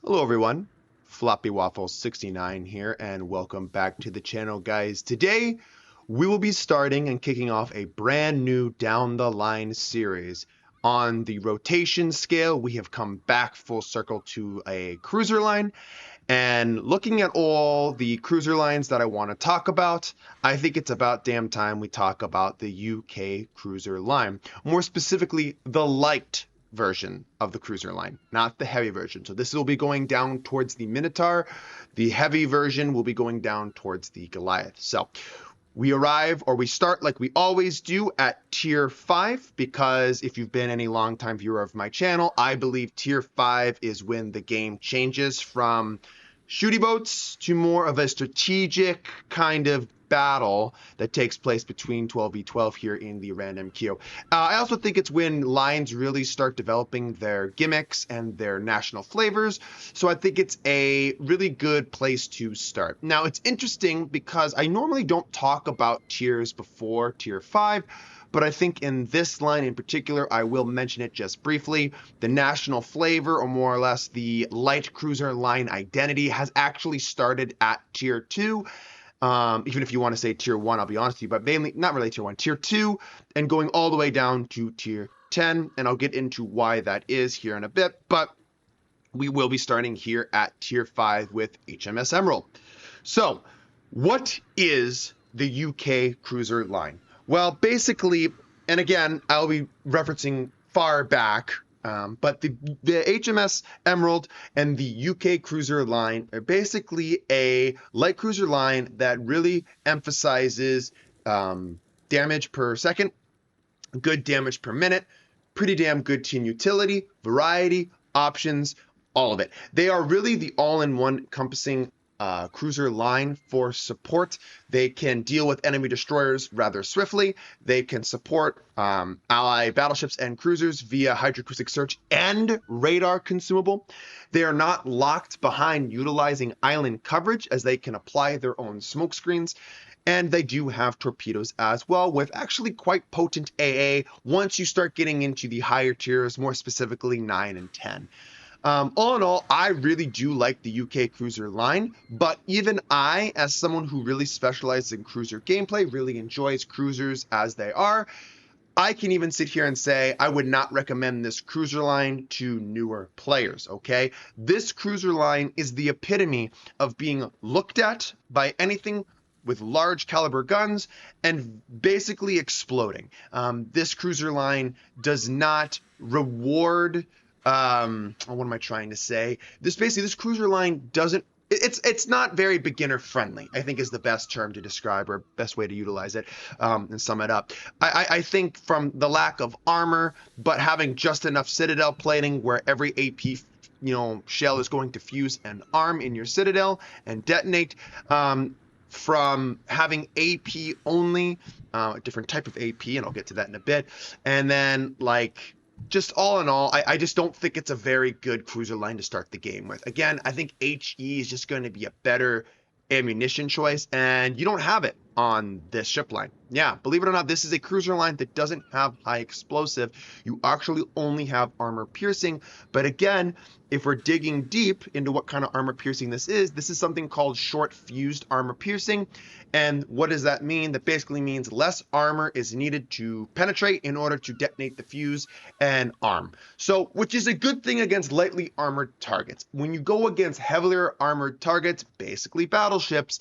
Hello everyone, Floppy Waffle 69 here, and welcome back to the channel, guys. Today we will be starting and kicking off a brand new down the line series. On the rotation scale, we have come back full circle to a cruiser line, and looking at all the cruiser lines that I want to talk about, I think it's about damn time we talk about the UK cruiser line. More specifically, the light version of the cruiser line, not the heavy version. So this will be going down towards the Minotaur. The heavy version will be going down towards the Goliath. So we start like we always do at tier 5, because if you've been any long-time viewer of my channel, I believe tier 5 is when the game changes from shooty boats to more of a strategic kind of battle that takes place between 12v12 here in the random queue. I also think it's when lines really start developing their gimmicks and their national flavors, so I think it's a really good place to start. Now, it's interesting because I normally don't talk about tiers before tier 5, but I think in this line in particular, I will mention it just briefly. The national flavor, or more or less the light cruiser line identity, has actually started at tier 2. Even if you want to say tier 1, I'll be honest with you, but mainly, not really tier 1, tier 2, and going all the way down to tier 10, and I'll get into why that is here in a bit, but we will be starting here at tier 5 with HMS Emerald. So, what is the UK cruiser line? Well, basically, and again, I'll be referencing far back, but the HMS Emerald and the UK cruiser line are basically a light cruiser line that really emphasizes damage per second, good damage per minute, pretty damn good team utility, variety, options, all of it. They are really the all-in-one encompassing cruiser line for support. They can deal with enemy destroyers rather swiftly. They can support ally battleships and cruisers via hydroacoustic search and radar consumable. They are not locked behind utilizing island coverage, as they can apply their own smoke screens. And they do have torpedoes as well, with actually quite potent AA once you start getting into the higher tiers, more specifically 9 and 10. All in all, I really do like the UK cruiser line, but even I, as someone who really specializes in cruiser gameplay, really enjoys cruisers as they are, I can even sit here and say I would not recommend this cruiser line to newer players, okay? This cruiser line is the epitome of being looked at by anything with large caliber guns and basically exploding. This cruiser line does not reward what am I trying to say? This cruiser line doesn't, it's not very beginner friendly, I think is the best term to describe, or best way to utilize it, and sum it up. I think from the lack of armor, but having just enough citadel plating where every AP shell is going to fuse and arm in your citadel and detonate, from having AP only, a different type of AP, and I'll get to that in a bit, and then like, just all in all, I just don't think it's a very good cruiser line to start the game with. Again, I think HE is just going to be a better ammunition choice, and you don't have it on this ship line. Yeah, believe it or not, this is a cruiser line that doesn't have high explosive. You actually only have armor piercing, but again, if we're digging deep into what kind of armor piercing this is something called short fused armor piercing. And what does that mean? That basically means less armor is needed to penetrate in order to detonate the fuse and arm. So, which is a good thing against lightly armored targets. When you go against heavily armored targets, basically battleships,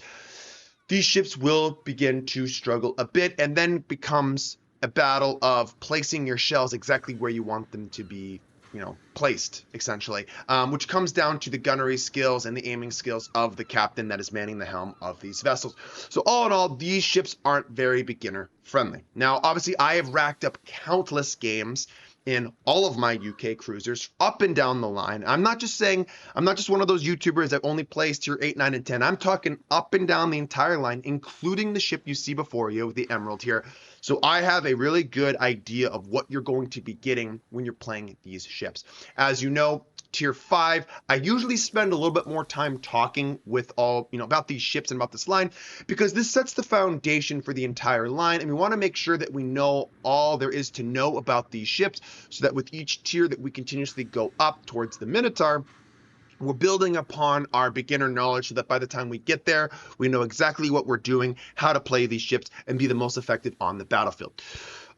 these ships will begin to struggle a bit, and then becomes a battle of placing your shells exactly where you want them to be, placed, essentially, which comes down to the gunnery skills and the aiming skills of the captain that is manning the helm of these vessels. So all in all, these ships aren't very beginner friendly. Now, obviously, I have racked up countless games in all of my UK cruisers up and down the line. I'm not just one of those YouTubers that only plays tier 8, 9, and 10. I'm talking up and down the entire line, including the ship you see before you, the Emerald here. So I have a really good idea of what you're going to be getting when you're playing these ships. As you know, tier 5, I usually spend a little bit more time talking with all, about these ships and about this line, because this sets the foundation for the entire line, and we want to make sure that we know all there is to know about these ships, so that with each tier that we continuously go up towards the Minotaur, we're building upon our beginner knowledge so that by the time we get there, we know exactly what we're doing, how to play these ships, and be the most effective on the battlefield.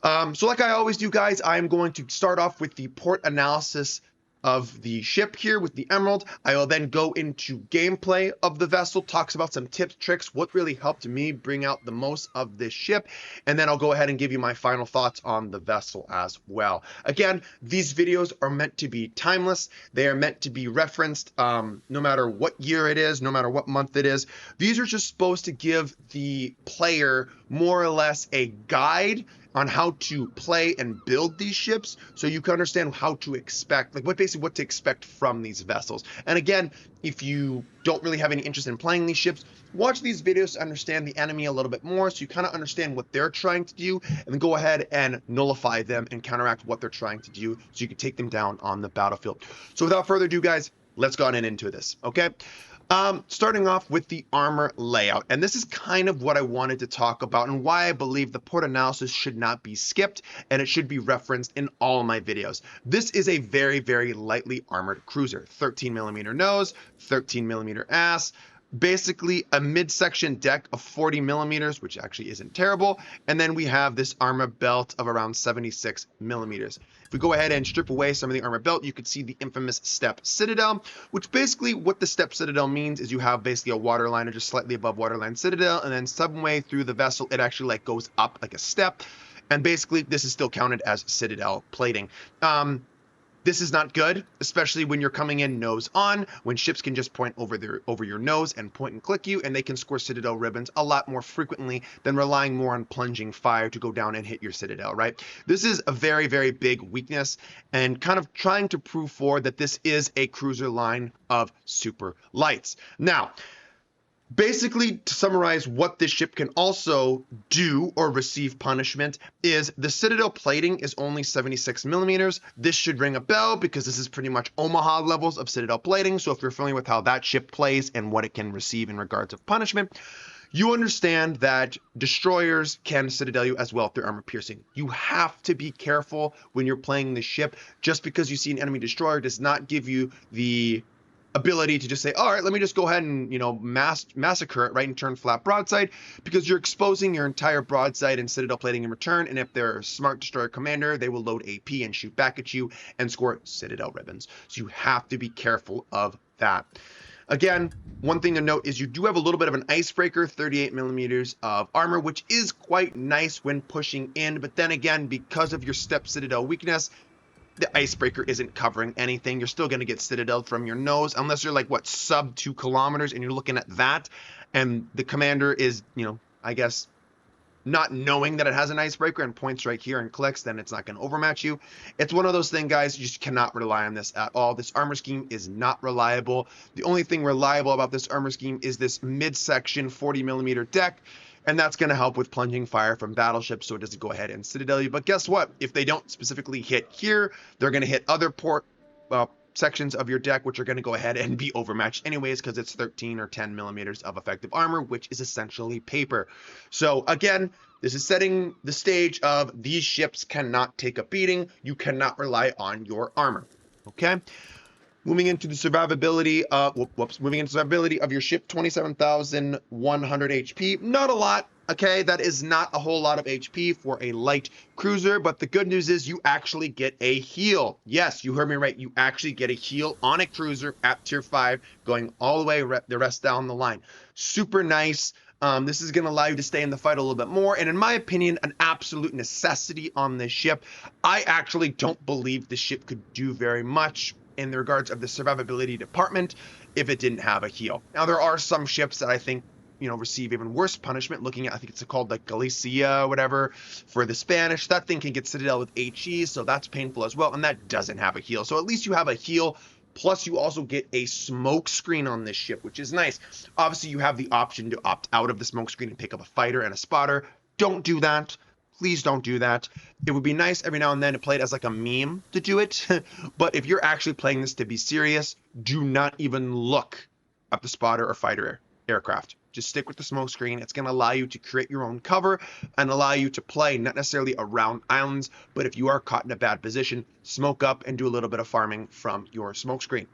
So like I always do, guys, I'm going to start off with the port analysis of the ship here with the Emerald. I will then go into gameplay of the vessel, talks about some tips, tricks, what really helped me bring out the most of this ship, and then I'll go ahead and give you my final thoughts on the vessel as well. Again, these videos are meant to be timeless. They are meant to be referenced no matter what year it is, no matter what month it is. These are just supposed to give the player more or less a guide on how to play and build these ships, so you can understand how to expect, like what to expect from these vessels. And again, if you don't really have any interest in playing these ships, watch these videos to understand the enemy a little bit more, so you kind of understand what they're trying to do, and then go ahead and nullify them and counteract what they're trying to do, so you can take them down on the battlefield. So without further ado, guys, let's go on into this, okay? Starting off with the armor layout, and this is kind of what I wanted to talk about and why I believe the port analysis should not be skipped and it should be referenced in all of my videos. This is a very, very lightly armored cruiser. 13mm nose, 13mm ass, basically a midsection deck of 40mm, which actually isn't terrible, and then we have this armor belt of around 76mm. If we go ahead and strip away some of the armor belt, you can see the infamous step citadel, which basically what the step citadel means is you have basically a waterline or just slightly above waterline citadel, and then some way through the vessel it actually like goes up like a step, and basically this is still counted as citadel plating. This is not good, especially when you're coming in nose on, when ships can just point over your nose and point and click you, and they can score citadel ribbons a lot more frequently than relying more on plunging fire to go down and hit your citadel, right? This is a very, very big weakness, and kind of trying to prove forward that this is a cruiser line of super lights. Now, basically, to summarize what this ship can also do or receive punishment is the citadel plating is only 76mm. This should ring a bell because this is pretty much Omaha levels of citadel plating. So if you're familiar with how that ship plays and what it can receive in regards of punishment, you understand that destroyers can citadel you as well if they're armor piercing. You have to be careful when you're playing this ship. Just because you see an enemy destroyer does not give you the ability to just say, all right, let me just go ahead and, massacre it, right, and turn flat broadside, because you're exposing your entire broadside and citadel plating in return, and if they're a smart destroyer commander, they will load AP and shoot back at you and score citadel ribbons. So you have to be careful of that. Again, one thing to note is you do have a little bit of an icebreaker, 38mm of armor, which is quite nice when pushing in, but then again, because of your step citadel weakness, the icebreaker isn't covering anything. You're still going to get citadel from your nose, unless you're like, sub 2 kilometers, and you're looking at that, and the commander is, I guess, not knowing that it has an icebreaker and points right here and clicks, then it's not going to overmatch you. It's one of those things, guys, you just cannot rely on this at all. This armor scheme is not reliable. The only thing reliable about this armor scheme is this midsection 40mm deck, and that's going to help with plunging fire from battleships, so it doesn't go ahead and citadel you. But guess what? If they don't specifically hit here, they're going to hit other port sections of your deck, which are going to go ahead and be overmatched anyways, because it's 13 or 10 millimeters of effective armor, which is essentially paper. So again, this is setting the stage of these ships cannot take a beating. You cannot rely on your armor. Okay. Moving into the survivability, of your ship, 27,100 HP. Not a lot, okay? That is not a whole lot of HP for a light cruiser, but the good news is you actually get a heal. Yes, you heard me right. You actually get a heal on a cruiser at tier 5, going all the way the rest down the line. Super nice. This is going to allow you to stay in the fight a little bit more, and in my opinion, an absolute necessity on this ship. I actually don't believe the ship could do very much in the regards of the survivability department if it didn't have a heal. Now, there are some ships that I think receive even worse punishment. Looking at, I think it's called like Galicia or whatever for the Spanish. That thing can get Citadel with HE, so that's painful as well. And that doesn't have a heal. So at least you have a heal. Plus, you also get a smoke screen on this ship, which is nice. Obviously, you have the option to opt out of the smoke screen and pick up a fighter and a spotter. Don't do that. Please don't do that. It would be nice every now and then to play it as like a meme to do it. But if you're actually playing this to be serious, do not even look at the spotter or fighter aircraft. Just stick with the smoke screen. It's going to allow you to create your own cover and allow you to play not necessarily around islands, but if you are caught in a bad position, smoke up and do a little bit of farming from your smoke screen.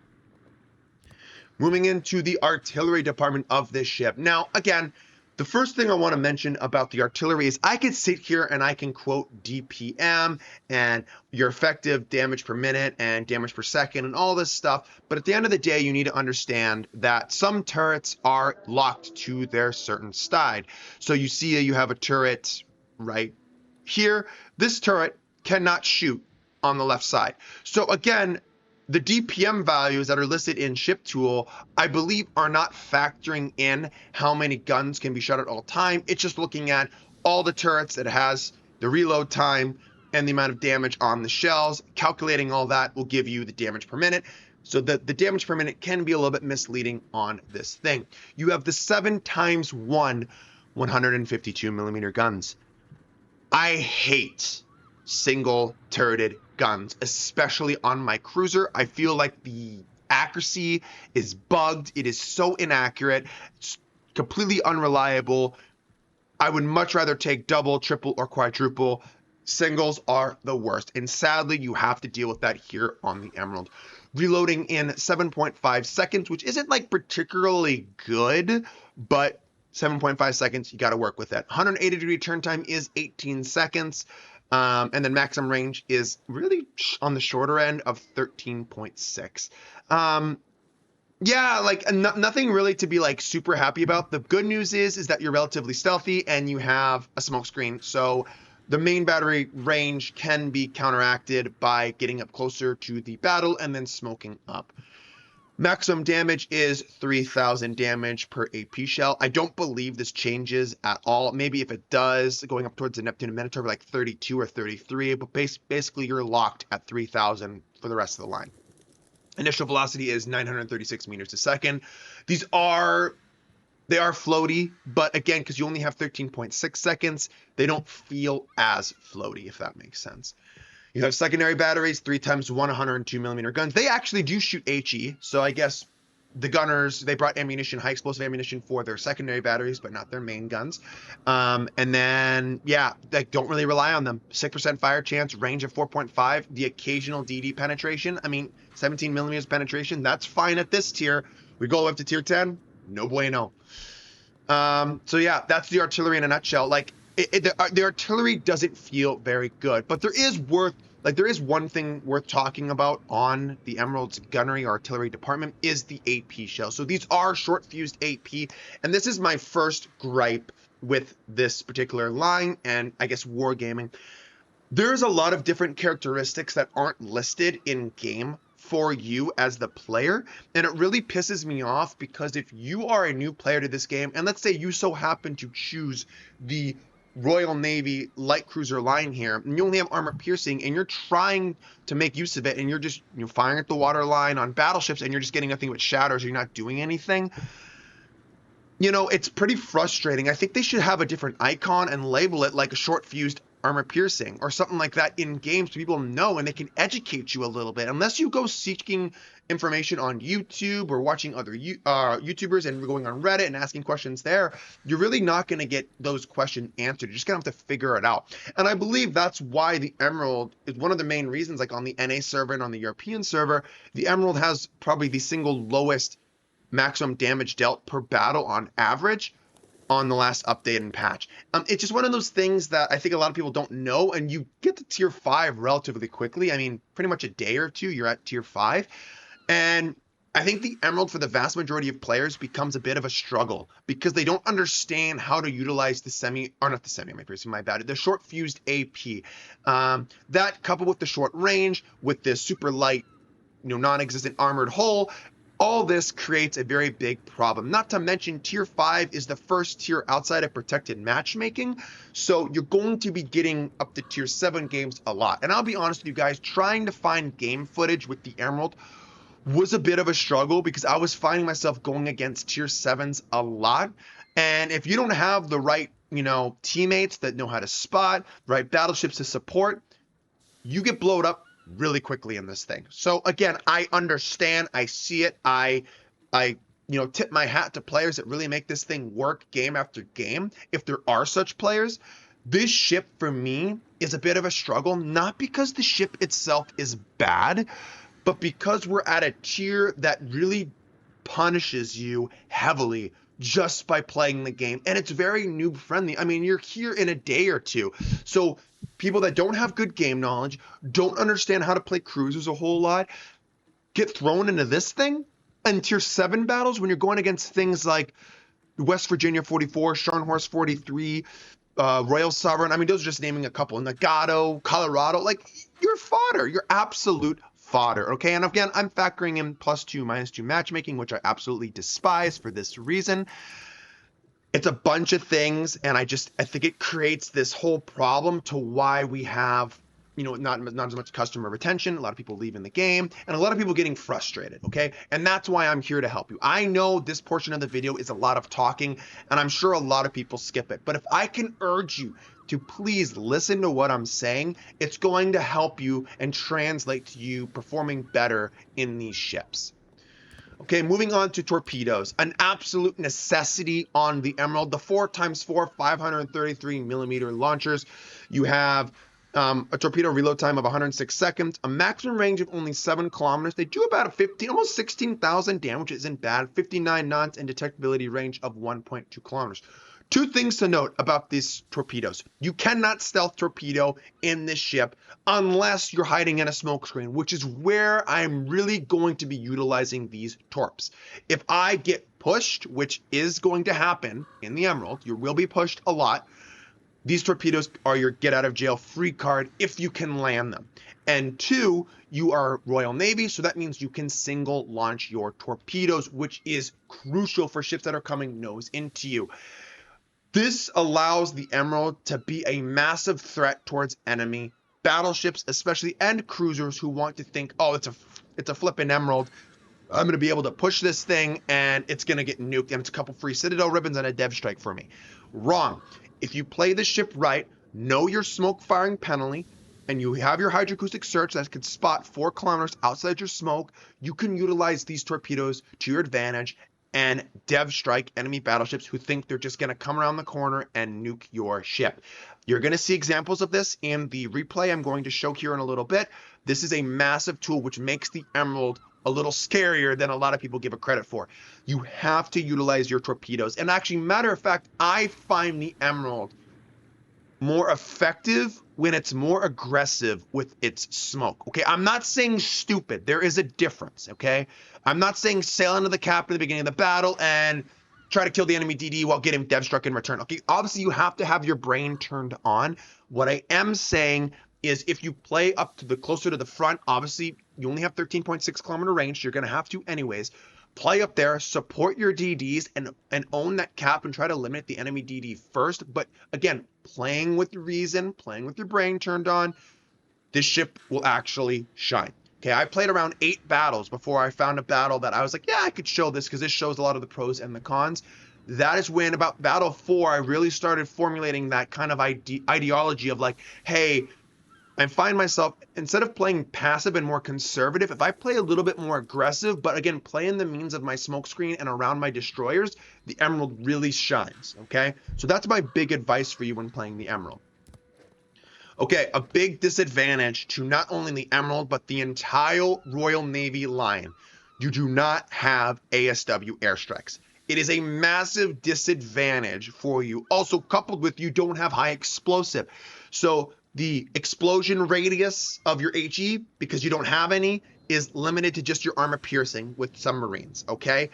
Moving into the artillery department of this ship. Now, again, the first thing I want to mention about the artillery is I could sit here and I can quote DPM and your effective damage per minute and damage per second and all this stuff. But at the end of the day, you need to understand that some turrets are locked to their certain side. So you see that you have a turret right here. This turret cannot shoot on the left side. So again, the DPM values that are listed in ship tool, I believe, are not factoring in how many guns can be shot at all time. It's just looking at all the turrets that it has, the reload time, and the amount of damage on the shells. Calculating all that will give you the damage per minute. So the damage per minute can be a little bit misleading on this thing. You have the 7x1 152 millimeter guns. I hate single turreted guns, especially on my cruiser. I feel like the accuracy is bugged. It is so inaccurate. It's completely unreliable. I would much rather take double, triple, or quadruple. Singles are the worst. And sadly, you have to deal with that here on the Emerald. Reloading in 7.5 seconds, which isn't like particularly good, but 7.5 seconds, you got to work with that. 180-degree turn time is 18 seconds. And then maximum range is really on the shorter end of 13.6. Yeah, like nothing really to be like super happy about. The good news is that you're relatively stealthy and you have a smoke screen. So the main battery range can be counteracted by getting up closer to the battle and then smoking up. Maximum damage is 3,000 damage per AP shell. I don't believe this changes at all. Maybe if it does, going up towards the Neptune and Minotaur, like 32 or 33, but basically you're locked at 3,000 for the rest of the line. Initial velocity is 936 meters a second. They are floaty, but again, because you only have 13.6 seconds, they don't feel as floaty, if that makes sense. You have secondary batteries, 3x1 102 millimeter guns. They actually do shoot HE, so I guess the gunners, they brought ammunition, high explosive ammunition for their secondary batteries, but not their main guns. And then, yeah, they don't really rely on them. 6% fire chance, range of 4.5, the occasional DD penetration. I mean, 17 millimeters penetration, that's fine at this tier. We go up to tier 10, no bueno. So yeah, that's the artillery in a nutshell. Like, the artillery doesn't feel very good, but there is one thing worth talking about on the Emerald's gunnery artillery department is the AP shell. So these are short fused AP, and this is my first gripe with this particular line and I guess wargaming. There's a lot of different characteristics that aren't listed in game for you as the player, and it really pisses me off because if you are a new player to this game, and let's say you so happen to choose the Royal Navy light cruiser line here, and you only have armor piercing, and you're trying to make use of it, and you're just firing at the water line on battleships, and you're just getting nothing but shatters, or you're not doing anything. It's pretty frustrating. I think they should have a different icon and label it like a short fused armor piercing or something like that in games so people know and they can educate you a little bit. Unless you go seeking information on YouTube or watching other YouTubers and going on Reddit and asking questions there, you're really not going to get those questions answered. You're just going to have to figure it out. And I believe that's why the Emerald is one of the main reasons, like on the NA server and on the European server, the Emerald has probably the single lowest maximum damage dealt per battle on average on the last update and patch. It's just one of those things that I think a lot of people don't know, and you get to tier 5 relatively quickly. I mean, pretty much a day or two, you're at tier 5. And I think the Emerald for the vast majority of players becomes a bit of a struggle because they don't understand how to utilize the the short fused AP. That coupled with the short range, with the super light, non-existent armored hull, All this creates a very big problem. Not to mention tier 5 is the first tier outside of protected matchmaking. So you're going to be getting up to tier 7 games a lot. And I'll be honest with you guys, trying to find game footage with the Emerald was a bit of a struggle because I was finding myself going against tier 7s a lot. And if you don't have the right, teammates that know how to spot, right battleships to support, you get blowed up really quickly in this thing. So again, I understand, I see it, I tip my hat to players that really make this thing work game after game, if there are such players. This ship for me is a bit of a struggle, not because the ship itself is bad, but because we're at a tier that really punishes you heavily just by playing the game. And it's very noob friendly. I mean, you're here in a day or two. So people that don't have good game knowledge, don't understand how to play cruisers a whole lot, get thrown into this thing. And tier 7 battles, when you're going against things like West Virginia 44, Scharnhorst 43, Royal Sovereign, I mean, those are just naming a couple. Nagato, Colorado, like, you're fodder. You're absolute fodder, okay? And again, I'm factoring in +2, -2 matchmaking, which I absolutely despise for this reason. It's a bunch of things, and I think it creates this whole problem to why we have, not as much customer retention, a lot of people leaving the game, and a lot of people getting frustrated, okay? And that's why I'm here to help you. I know this portion of the video is a lot of talking, and I'm sure a lot of people skip it, but if I can urge you to please listen to what I'm saying, it's going to help you and translate to you performing better in these ships. Okay, moving on to torpedoes, an absolute necessity on the Emerald. The 4x4 533 millimeter launchers. You have a torpedo reload time of 106 seconds, a maximum range of only 7 kilometers. They do about almost 16,000 damage, which isn't bad. 59 knots and detectability range of 1.2 kilometers. Two things to note about these torpedoes. You cannot stealth torpedo in this ship unless you're hiding in a smoke screen, which is where I'm really going to be utilizing these Torps. If I get pushed, which is going to happen in the Emerald, you will be pushed a lot, these torpedoes are your get out of jail free card if you can land them. And 2, you are Royal Navy, so that means you can single launch your torpedoes, which is crucial for ships that are coming nose into you. This allows the Emerald to be a massive threat towards enemy battleships, especially, and cruisers who want to think, oh, it's a flippin' Emerald. I'm going to be able to push this thing and it's going to get nuked and it's a couple free Citadel ribbons and a dev strike for me. Wrong. If you play the ship right, know your smoke firing penalty, and you have your hydroacoustic search that can spot 4 kilometers outside your smoke, you can utilize these torpedoes to your advantage and dev strike enemy battleships who think they're just going to come around the corner and nuke your ship. You're going to see examples of this in the replay I'm going to show here in a little bit. This is a massive tool which makes the Emerald a little scarier than a lot of people give it credit for. You have to utilize your torpedoes. And actually, matter of fact, I find the Emerald more effective when it's more aggressive with its smoke. Okay, I'm not saying stupid. There is a difference, okay? I'm not saying sail into the cap at the beginning of the battle and try to kill the enemy DD while getting dev struck in return. Okay, obviously you have to have your brain turned on. What I am saying is if you play up to the closer to the front, obviously you only have 13.6 kilometer range. You're going to have to anyways. Play up there, support your DDs, and own that cap and try to limit the enemy DD first. But again, playing with reason, playing with your brain turned on, this ship will actually shine. Okay, I played around 8 battles before I found a battle that I was like, yeah, I could show this because this shows a lot of the pros and the cons. That is when about battle 4, I really started formulating that kind of ideology of like, hey, I find myself, instead of playing passive and more conservative, if I play a little bit more aggressive, but again, play in the means of my smokescreen and around my destroyers, the Emerald really shines, okay? So that's my big advice for you when playing the Emerald. Okay, a big disadvantage to not only the Emerald, but the entire Royal Navy line. You do not have ASW airstrikes. It is a massive disadvantage for you. Also, coupled with you don't have high explosive. So the explosion radius of your HE, because you don't have any, is limited to just your armor piercing with submarines, okay?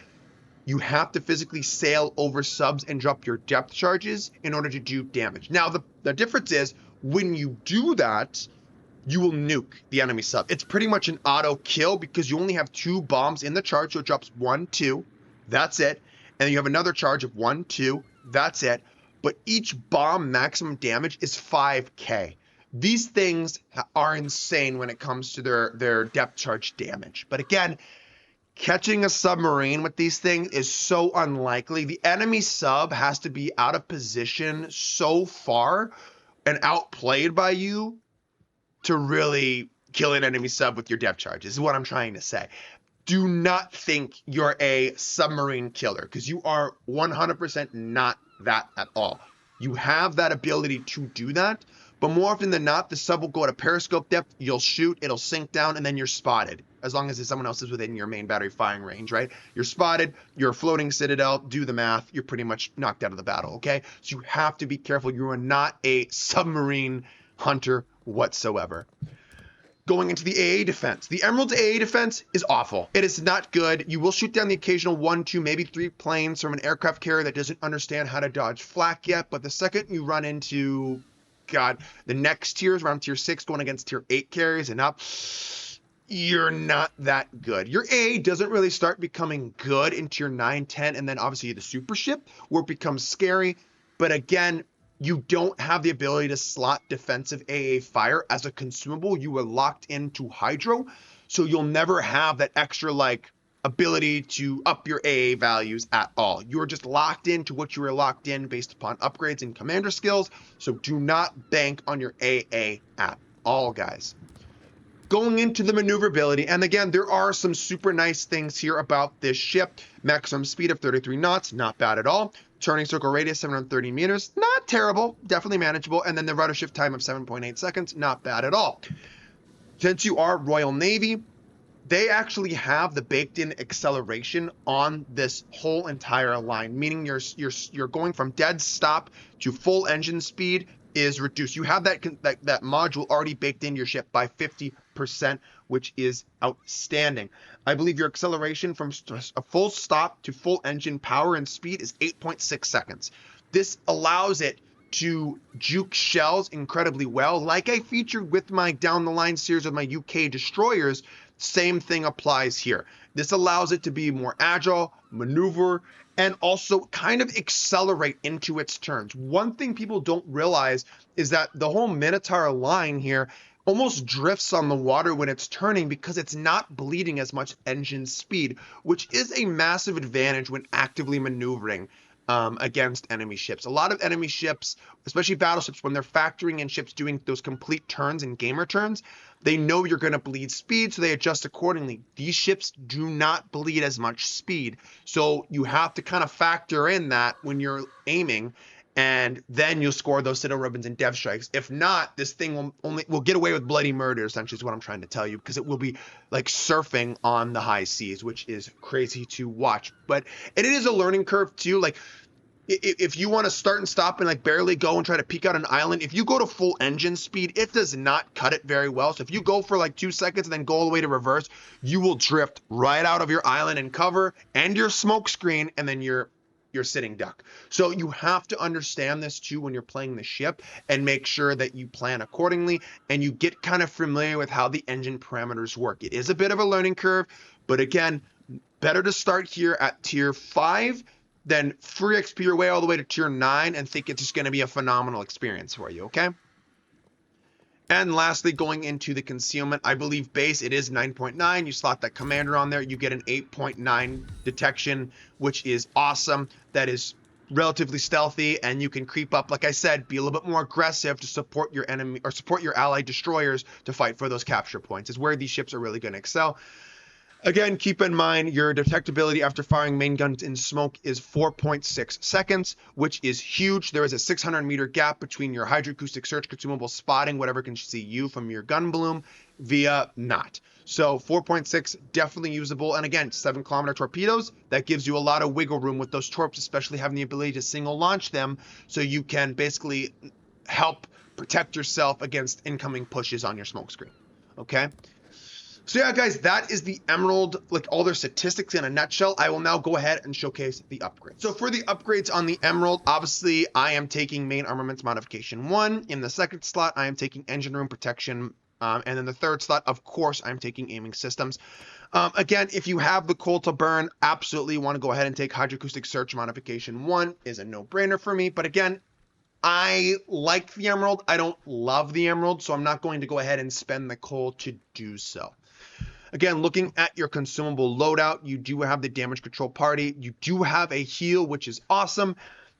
You have to physically sail over subs and drop your depth charges in order to do damage. Now, the difference is when you do that, you will nuke the enemy sub. It's pretty much an auto kill because you only have 2 bombs in the charge, so it drops 1, 2, that's it. And then you have another charge of 1, 2, that's it. But each bomb maximum damage is 5k. These things are insane when it comes to their depth charge damage. But again, catching a submarine with these things is so unlikely. The enemy sub has to be out of position so far and outplayed by you to really kill an enemy sub with your depth charges, is what I'm trying to say. Do not think you're a submarine killer, because you are 100% not that at all. You have that ability to do that, but more often than not, the sub will go at a periscope depth, you'll shoot, it'll sink down, and then you're spotted. As long as someone else is within your main battery firing range, right? You're spotted, you're a floating citadel, do the math, you're pretty much knocked out of the battle, okay? So you have to be careful. You are not a submarine hunter whatsoever. Going into the AA defense. The Emerald's AA defense is awful. It is not good. You will shoot down the occasional 1, 2, maybe 3 planes from an aircraft carrier that doesn't understand how to dodge flak yet, but the second you run into, God, the next tiers, around tier 6, going against tier 8 carriers and up, you're not that good. Your AA doesn't really start becoming good in tier 9, 10, and then obviously the super ship, where it becomes scary. But again, you don't have the ability to slot defensive AA fire as a consumable. You are locked into hydro, so you'll never have that extra ability to up your AA values at all. You're just locked into what you were locked in based upon upgrades and commander skills, so do not bank on your AA at all, guys. Going into the maneuverability, and again, there are some super nice things here about this ship. Maximum speed of 33 knots, not bad at all. Turning circle radius, 730 meters, not terrible, definitely manageable. And then the rudder shift time of 7.8 seconds, not bad at all. Since you are Royal Navy, they actually have the baked-in acceleration on this whole entire line, meaning you're going from dead stop to full engine speed is reduced. You have that module already baked into your ship by 50%, which is outstanding. I believe your acceleration from a full stop to full engine power and speed is 8.6 seconds. This allows it to juke shells incredibly well. Like I featured with my down the line series with my UK destroyers, same thing applies here. This allows it to be more agile, maneuver, and also kind of accelerate into its turns. One thing people don't realize is that the whole Minotaur line here almost drifts on the water when it's turning because it's not bleeding as much engine speed, which is a massive advantage when actively maneuvering against enemy ships. A lot of enemy ships, especially battleships, when they're factoring in ships doing those complete turns and gamer turns, they know you're going to bleed speed, so they adjust accordingly. These ships do not bleed as much speed, so you have to kind of factor in that when you're aiming, and then you'll score those citadel ribbons and dev strikes. If not, this thing will get away with bloody murder, essentially, is what I'm trying to tell you, because it will be like surfing on the high seas, which is crazy to watch. But it is a learning curve too. Like, if you want to start and stop and barely go and try to peek out an island, if you go to full engine speed, it does not cut it very well. So if you go for 2 seconds and then go all the way to reverse, you will drift right out of your island and cover and your smoke screen, and then you're sitting duck. So you have to understand this too when you're playing the ship, and make sure that you plan accordingly and you get kind of familiar with how the engine parameters work. It is a bit of a learning curve, but again, better to start here at tier 5 than free XP your way all the way to tier 9 and think it's just going to be a phenomenal experience for you, okay? And lastly, going into the concealment, I believe base, it is 9.9. You slot that commander on there, you get an 8.9 detection, which is awesome. That is relatively stealthy, and you can creep up, like I said, be a little bit more aggressive to support your enemy or support your allied destroyers to fight for those capture points. Is where these ships are really going to excel. Again, keep in mind your detectability after firing main guns in smoke is 4.6 seconds, which is huge. There is a 600-meter gap between your hydroacoustic search consumable spotting whatever can see you from your gun bloom via not. So 4.6, definitely usable. And again, 7-kilometer torpedoes, that gives you a lot of wiggle room with those torps, especially having the ability to single launch them, so you can basically help protect yourself against incoming pushes on your smoke screen. Okay? So yeah, guys, that is the Emerald, all their statistics in a nutshell. I will now go ahead and showcase the upgrades. So for the upgrades on the Emerald, obviously I am taking main armaments modification 1. In the second slot, I am taking engine room protection And then the third slot, of course, I'm taking aiming systems. Again, if you have the coal to burn, absolutely want to go ahead and take hydroacoustic search modification 1 is a no-brainer for me. But again, I like the emerald. I don't love the emerald, so I'm not going to go ahead and spend the coal to do so. Again, looking at your consumable loadout, you do have the damage control party. You do have a heal, which is awesome.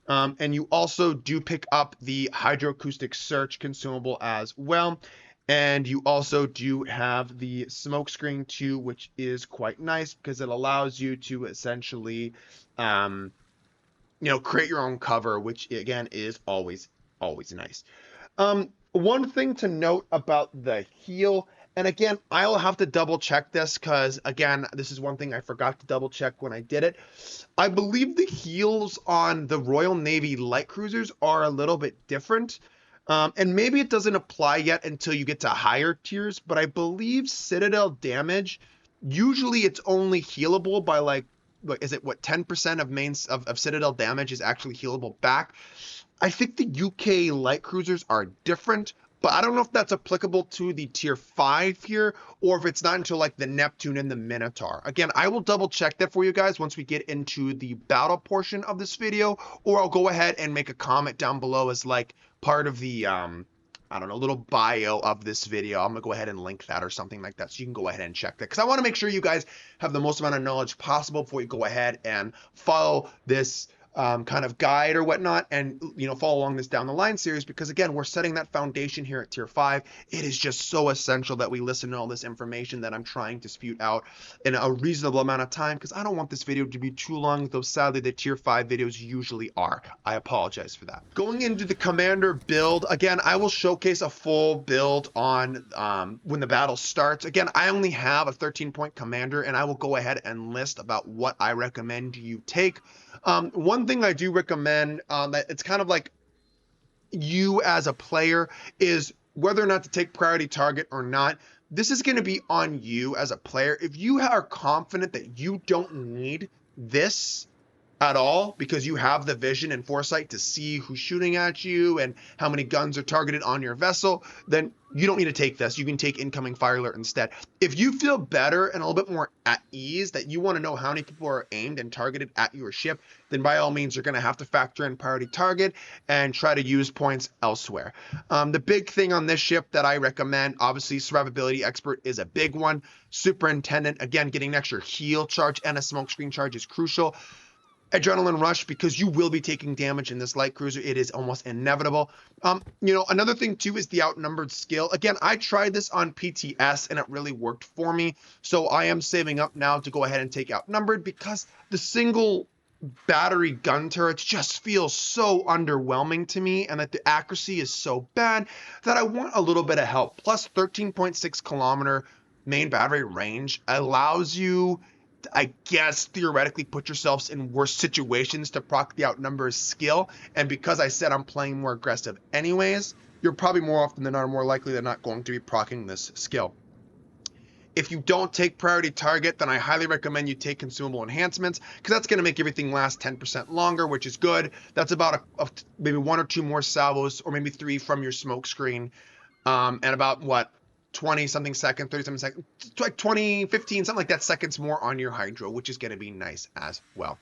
And you also do pick up the hydroacoustic search consumable as well. And you also do have the smoke screen too, which is quite nice because it allows you to essentially, create your own cover, which again is always nice. One thing to note about the heal, and again, I'll have to double check this because again, this is one thing I forgot to double check when I did it. I believe the heals on the Royal Navy light cruisers are a little bit different. And maybe it doesn't apply yet until you get to higher tiers, but I believe Citadel damage, usually it's only healable by like, is it what 10% of of Citadel damage is actually healable back? I think the UK light cruisers are different, but I don't know if that's applicable to the tier 5 here, or if it's not until like the Neptune and the Minotaur. Again, I will double check that for you guys once we get into the battle portion of this video, or I'll go ahead and make a comment down below as like part of the, I don't know, little bio of this video. I'm gonna go ahead and link that or something like that so you can go ahead and check that, because I want to make sure you guys have the most amount of knowledge possible before you go ahead and follow this kind of guide or whatnot, and follow along this down the line series, because again, we're setting that foundation here at tier 5. It is just so essential that we listen to all this information that I'm trying to spew out in a reasonable amount of time, because I don't want this video to be too long, though sadly the tier 5 videos usually are. I apologize for that. Going into the commander build, again, I will showcase a full build on when the battle starts. Again, I only have a 13-point commander, and I will go ahead and list about what I recommend you take. One thing I do recommend, that it's kind of like you as a player, is whether or not to take priority target or not. This is going to be on you as a player. If you are confident that you don't need this at all because you have the vision and foresight to see who's shooting at you and how many guns are targeted on your vessel, then you don't need to take this. You can take incoming fire alert instead. If you feel better and a little bit more at ease that you want to know how many people are aimed and targeted at your ship, then by all means, you're going to have to factor in priority target and try to use points elsewhere. The big thing on this ship that I recommend, obviously survivability expert is a big one. Superintendent, again, getting an extra heal charge and a smoke screen charge is crucial. Adrenaline rush, because you will be taking damage in this light cruiser. It is almost inevitable. Another thing too is the outnumbered skill. Again, I tried this on PTS and it really worked for me. So I am saving up now to go ahead and take outnumbered, because the single battery gun turrets just feel so underwhelming to me, and that the accuracy is so bad that I want a little bit of help. Plus 13.6 kilometer main battery range allows you, I guess, theoretically put yourselves in worse situations to proc the outnumber skill. And because I said I'm playing more aggressive anyways, you're probably more often than not, or more likely than not, going to be proccing this skill. If you don't take priority target, then I highly recommend you take consumable enhancements, because that's going to make everything last 10% longer, which is good. That's about maybe 1 or 2 more salvos, or maybe 3 from your smoke screen, and about what, 20 something seconds, 37 seconds, like 20, 15, something like that seconds more on your hydro, which is going to be nice as well.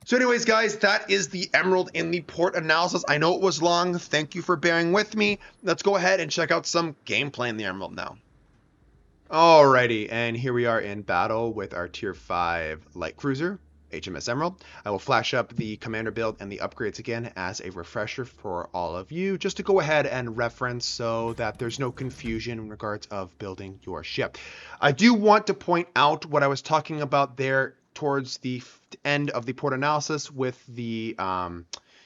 So anyways, guys, that is the Emerald in the port analysis. I know it was long. Thank you for bearing with me. Let's go ahead and check out some gameplay in the Emerald now. Alrighty, and here we are in battle with our tier 5 light cruiser, HMS Emerald. I will flash up the commander build and the upgrades again as a refresher for all of you, just to go ahead and reference so that there's no confusion in regards of building your ship. I do want to point out what I was talking about there towards the end of the port analysis with the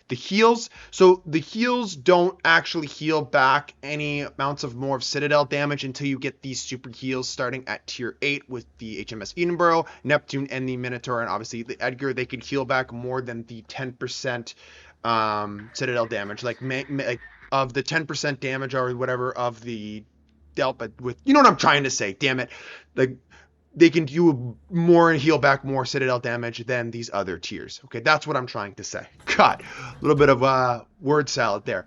heals. So the heals don't actually heal back any amounts of more of Citadel damage until you get these super heals starting at tier 8 with the HMS Edinburgh, Neptune, and the Minotaur, and obviously the Edgar. They can heal back more than the 10% Citadel damage, like of the 10% damage or whatever of the Delta with, you know what I'm trying to say, damn it. Like, they can do more and heal back more Citadel damage than these other tiers. Okay, that's what I'm trying to say. God, a little bit of word salad there.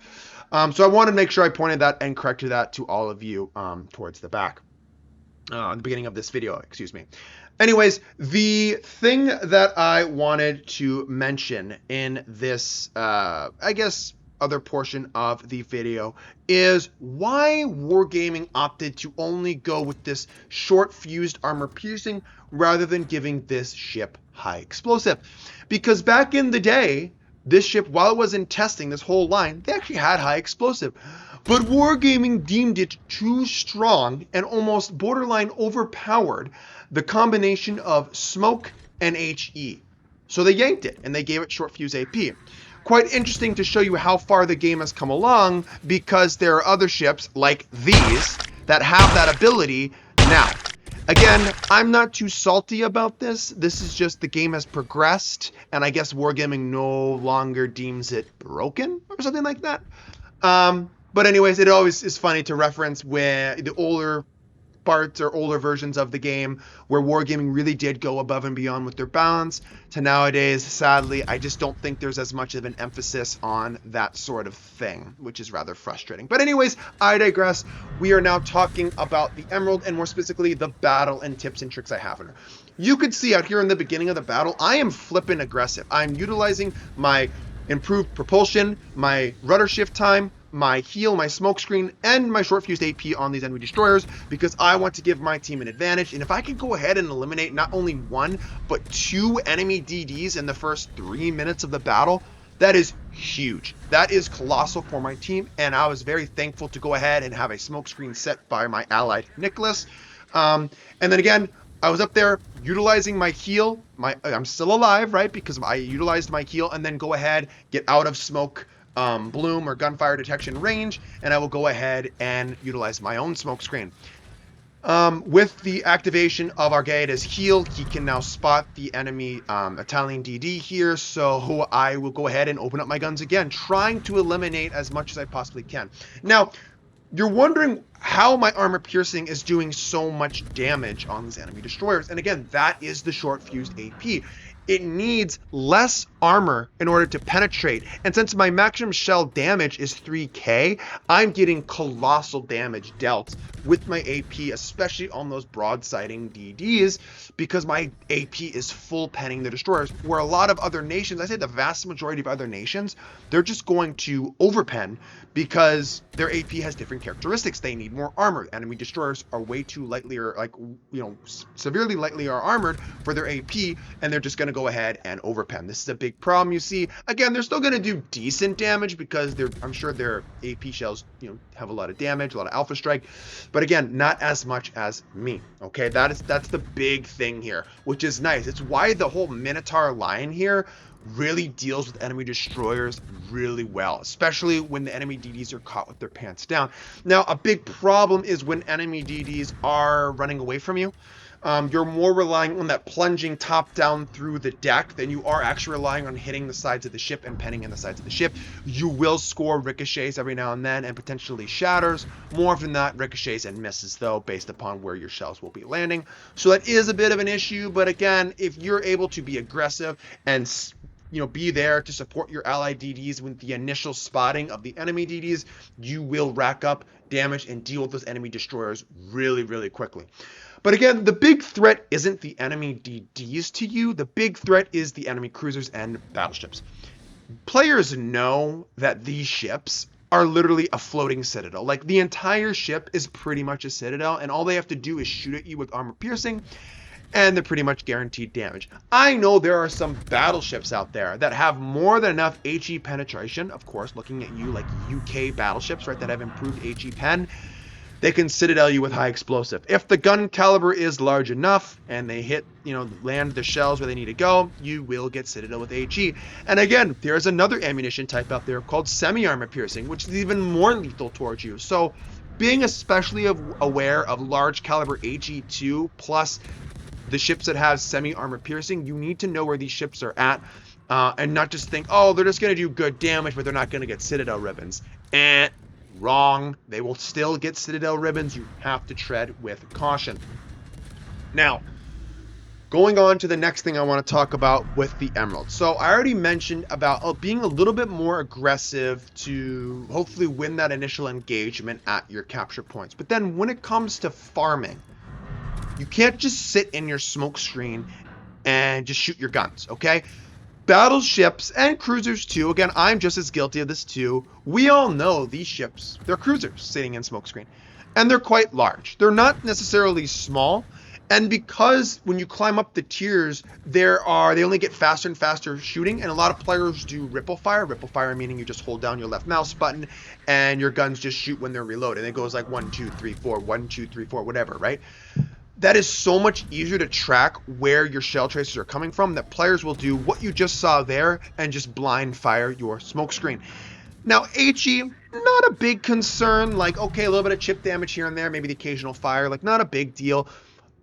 So I wanted to make sure I pointed that and corrected that to all of you towards the back. At the beginning of this video, excuse me. Anyways, the thing that I wanted to mention in this, I guess, other portion of the video is why Wargaming opted to only go with this short fused armor piercing rather than giving this ship high explosive. Because back in the day, this ship, while it was in testing, this whole line, they actually had high explosive. But Wargaming deemed it too strong and almost borderline overpowered the combination of smoke and HE. So they yanked it and they gave it short fuse AP. Quite interesting to show you how far the game has come along, because there are other ships like these that have that ability now. Again, I'm not too salty about this. This is just the game has progressed, and I guess Wargaming no longer deems it broken or something like that. But anyways, it always is funny to reference where the older parts or older versions of the game where Wargaming really did go above and beyond with their balance, to nowadays, sadly, I just don't think there's as much of an emphasis on that sort of thing, which is rather frustrating. But anyways, I digress. We are now talking about the Emerald, and more specifically, the battle and tips and tricks I have in her. You could see out here in the beginning of the battle, I am flipping aggressive. I'm utilizing my improved propulsion, my rudder shift time, my heal, my smokescreen, and my short fused AP on these enemy destroyers, because I want to give my team an advantage. And if I can go ahead and eliminate not only one, but 2 enemy DDs in the first 3 minutes of the battle, that is huge. That is colossal for my team, and I was very thankful to go ahead and have a smokescreen set by my allied Nicholas. And then again, I was up there utilizing my heal. I'm still alive, right? Because I utilized my heal, and then go ahead, get out of smoke bloom or gunfire detection range, and I will go ahead and utilize my own smoke screen. With the activation of Argaeda's heal, he can now spot the enemy Italian DD here, so I will go ahead and open up my guns again, trying to eliminate as much as I possibly can. Now, you're wondering how my armor piercing is doing so much damage on these enemy destroyers, and again, that is the short fused AP. It needs less armor in order to penetrate. And since my maximum shell damage is 3k, I'm getting colossal damage dealt with my AP, especially on those broadsiding DDs, because my AP is full penning the destroyers, where a lot of other nations, I say the vast majority of other nations, they're just going to overpen because their AP has different characteristics. They need more armor. Enemy destroyers are way too lightly, or severely lightly armored for their AP, and they're just going to go ahead and overpen. This is a big problem, you see. Again, they're still going to do decent damage because I'm sure their AP shells, have a lot of damage, a lot of alpha strike, but again, not as much as me. Okay, that's the big thing here, which is nice. It's why the whole Minotaur line here really deals with enemy destroyers really well, especially when the enemy DDs are caught with their pants down. Now, a big problem is when enemy DDs are running away from you. You're more relying on that plunging top down through the deck than you are actually relying on hitting the sides of the ship and penning in the sides of the ship. You will score ricochets every now and then and potentially shatters. More often than not, ricochets and misses though, based upon where your shells will be landing. So that is a bit of an issue, but again, if you're able to be aggressive and be there to support your allied DDs with the initial spotting of the enemy DDs, you will rack up damage and deal with those enemy destroyers really, really quickly. But again, the big threat isn't the enemy DDs to you. The big threat is the enemy cruisers and battleships. Players know that these ships are literally a floating citadel. Like, the entire ship is pretty much a citadel, and all they have to do is shoot at you with armor piercing, and they're pretty much guaranteed damage. I know there are some battleships out there that have more than enough HE penetration. Of course, looking at you, like UK battleships, right, that have improved HE pen. They can citadel you with high explosive. If the gun caliber is large enough and they hit, land the shells where they need to go, you will get citadel with HE. And again, there's another ammunition type out there called semi-armor piercing, which is even more lethal towards you. So being especially aware of large caliber HE2 plus the ships that have semi-armor piercing, you need to know where these ships are at, and not just think, oh, they're just going to do good damage, but they're not going to get citadel ribbons. And wrong. They will still get citadel ribbons. You have to tread with caution. Now, Going on to the next thing I want to talk about with the Emerald. So I already mentioned about being a little bit more aggressive to hopefully win that initial engagement at your capture points. But then when it comes to farming, you can't just sit in your smoke screen and just shoot your guns, okay? Battleships and cruisers too. Again, I'm just as guilty of this too. We all know these ships, they're cruisers sitting in smokescreen, and they're quite large. They're not necessarily small, and because when you climb up the tiers, they only get faster and faster shooting, and a lot of players do ripple fire. Ripple fire meaning you just hold down your left mouse button, and your guns just shoot when they're reloaded. It goes like 1, 2, 3, 4, 1, 2, 3, 4, whatever, right? That is so much easier to track where your shell tracers are coming from that players will do what you just saw there and just blind fire your smoke screen. Now, HE, not a big concern. Like, okay, a little bit of chip damage here and there, maybe the occasional fire, like not a big deal.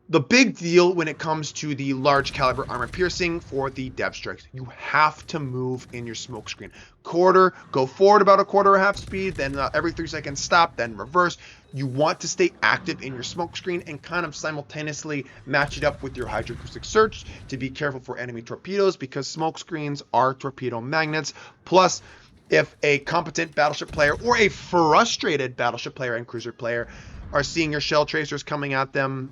The big deal when it comes to the large caliber armor piercing for the dev strikes, you have to move in your smoke screen. Quarter, go forward about a quarter or half speed, then every 3 seconds stop, then reverse. You want to stay active in your smoke screen and kind of simultaneously match it up with your hydroacoustic search to be careful for enemy torpedoes, because smoke screens are torpedo magnets. Plus, if a competent battleship player or a frustrated battleship player and cruiser player are seeing your shell tracers coming at them,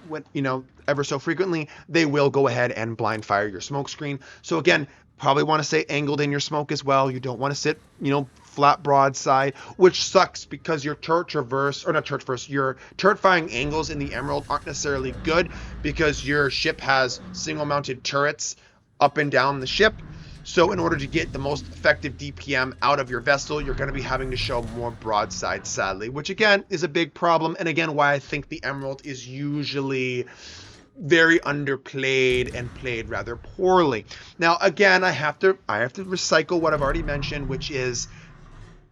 ever so frequently, they will go ahead and blind fire your smoke screen. So again, probably want to stay angled in your smoke as well. You don't want to sit, flat broadside, which sucks because your turret firing angles in the Emerald aren't necessarily good because your ship has single mounted turrets up and down the ship. So in order to get the most effective DPM out of your vessel, you're going to be having to show more broadside, sadly, which again is a big problem. And again, why I think the Emerald is usually very underplayed and played rather poorly. Now, again, I have to recycle what I've already mentioned, which is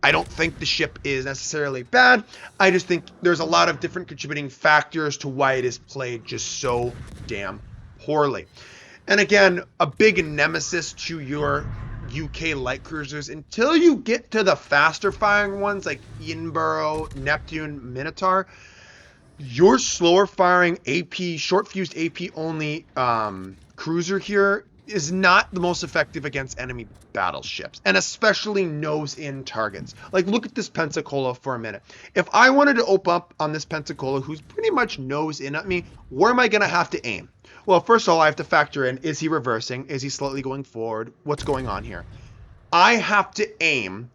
I don't think the ship is necessarily bad. I just think there's a lot of different contributing factors to why it is played just so damn poorly. And again, a big nemesis to your UK light cruisers until you get to the faster firing ones like Edinburgh, Neptune, Minotaur, your slower firing AP, short fused AP only cruiser here is not the most effective against enemy battleships, and especially nose-in targets. Like, look at this Pensacola for a minute. If I wanted to open up on this Pensacola, who's pretty much nose-in at me, where am I going to have to aim? Well, first of all, I have to factor in, is he reversing? Is he slightly going forward? What's going on here? I have to aim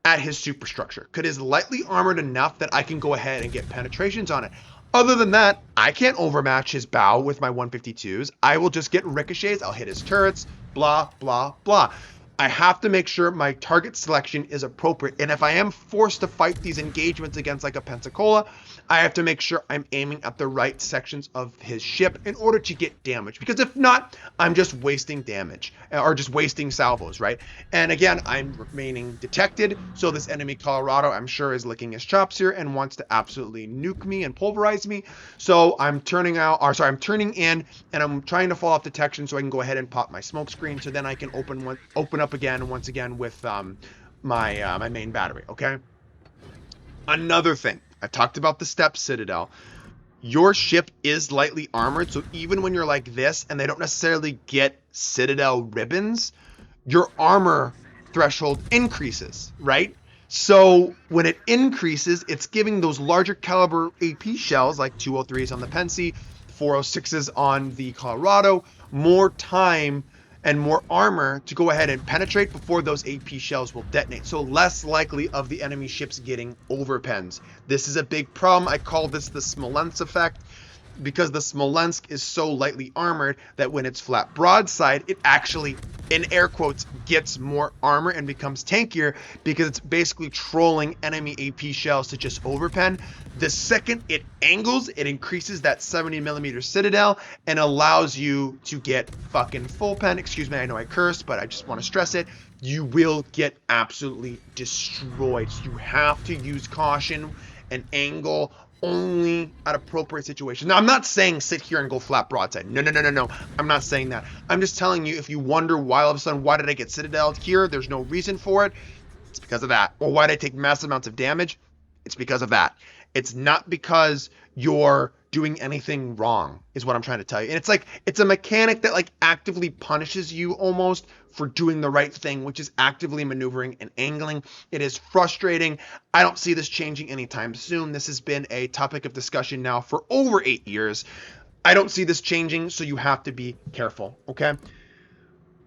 at his superstructure. Could is lightly armored enough that I can go ahead and get penetrations on it. Other than that, I can't overmatch his bow with my 152s. I will just get ricochets. I'll hit his turrets, blah, blah, blah. I have to make sure my target selection is appropriate. And if I am forced to fight these engagements against like a Pensacola, I have to make sure I'm aiming at the right sections of his ship in order to get damage. Because if not, I'm just wasting damage or just wasting salvos, right? And again, I'm remaining detected. So this enemy Colorado, I'm sure, is licking his chops here and wants to absolutely nuke me and pulverize me. So I'm turning in and I'm trying to fall off detection so I can go ahead and pop my smoke screen. So then I can open up once again with my main battery, okay? Another thing, I talked about the step citadel. Your ship is lightly armored, so even when you're like this and they don't necessarily get citadel ribbons, your armor threshold increases, right? So when it increases, it's giving those larger caliber AP shells like 203s on the Pensy, 406s on the Colorado, more time and more armor to go ahead and penetrate before those AP shells will detonate. So less likely of the enemy ships getting overpens. This is a big problem. I call this the Smolensk effect, because the Smolensk is so lightly armored that when it's flat broadside, it actually, in air quotes, gets more armor and becomes tankier because it's basically trolling enemy AP shells to just overpen. The second it angles, it increases that 70mm citadel and allows you to get fucking full pen. Excuse me, I know I cursed, but I just want to stress it. You will get absolutely destroyed. So you have to use caution and angle only at appropriate situations. Now, I'm not saying sit here and go flat broadside. No. I'm not saying that. I'm just telling you, if you wonder why all of a sudden, why did I get citadel here? There's no reason for it. It's because of that. Or why did I take massive amounts of damage? It's because of that. It's not because you're doing anything wrong, is what I'm trying to tell you. And it's like, it's a mechanic that like actively punishes you almost for doing the right thing, which is actively maneuvering and angling. It is frustrating. I don't see this changing anytime soon. This has been a topic of discussion now for over 8 years. I don't see this changing, so you have to be careful, okay?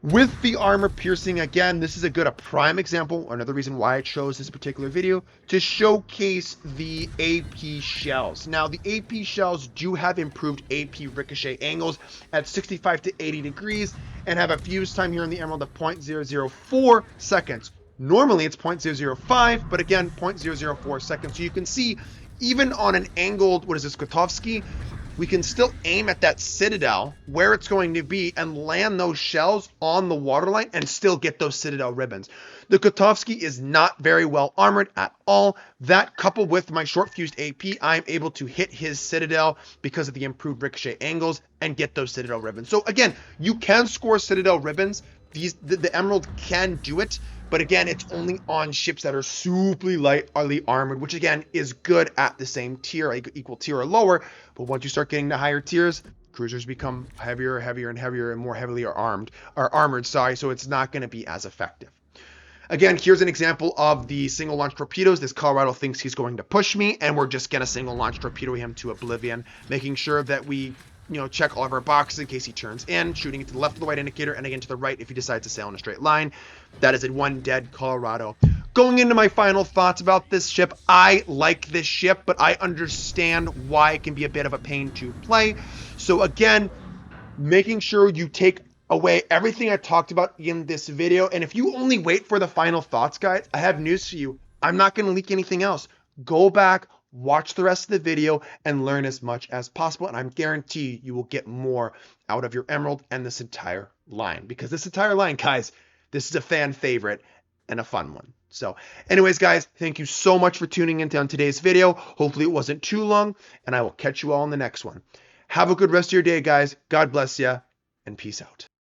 With the armor piercing, again, this is a prime example, another reason why I chose this particular video, to showcase the AP shells. Now, the AP shells do have improved AP ricochet angles at 65 to 80 degrees and have a fuse time here in the Emerald of 0.004 seconds. Normally, it's 0.005, but again, 0.004 seconds. So you can see, even on an angled, Kotovsky, we can still aim at that citadel where it's going to be and land those shells on the waterline and still get those citadel ribbons. The Kotovsky is not very well armored at all. That, coupled with my short fused AP, I'm able to hit his citadel because of the improved ricochet angles and get those citadel ribbons. So again, you can score citadel ribbons. The Emerald can do it, but again, it's only on ships that are super lightly armored, which again is good at the same tier, equal tier or lower. But once you start getting to higher tiers, cruisers become heavier and more heavily armored, so it's not going to be as effective. Again, here's an example of the single launch torpedoes. This Colorado thinks he's going to push me, and we're just going to single launch torpedo him to oblivion, making sure that we check all of our boxes in case he turns in, shooting it to the left of the white indicator, and again to the right if he decides to sail in a straight line. That is a one dead Colorado. Going into my final thoughts about this ship, I like this ship, but I understand why it can be a bit of a pain to play. So again, making sure you take away everything I talked about in this video, and if you only wait for the final thoughts, guys, I have news for you. I'm not going to leak anything else. Go back, watch the rest of the video, and learn as much as possible, and I'm guaranteed you will get more out of your Emerald and this entire line, because this entire line, guys, this is a fan favorite and a fun one. So anyways, guys, thank you so much for tuning in on today's video. Hopefully it wasn't too long, and I will catch you all in the next one. Have a good rest of your day, guys. God bless you, and peace out.